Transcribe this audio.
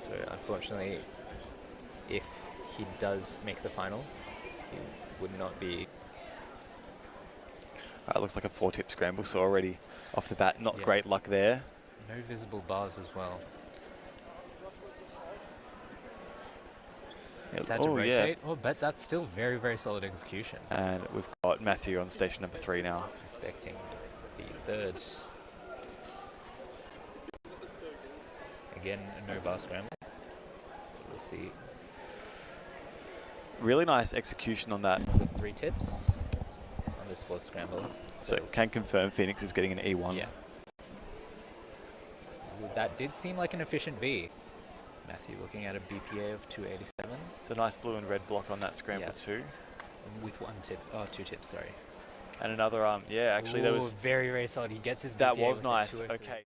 So unfortunately, if he does make the final, he would not be... It looks like a 4-tip scramble, so already off the bat, not great luck there. No visible bars as well. He's had to rotate. Oh, but that's still very, very solid execution. And we've got Matthew on station number 3 now. Expecting the third. Again, a no bar scramble. We'll see. Really nice execution on that. 3 tips on this 4th scramble. So can confirm Phoenix is getting an E1. Yeah. That did seem like an efficient V. Matthew looking at a BPA of 287. It's a nice blue and red block on that scramble too. With 1 tip. Oh, 2 tips, sorry. And another, yeah, actually that was... very, very solid. He gets his BPA That was with nice, okay.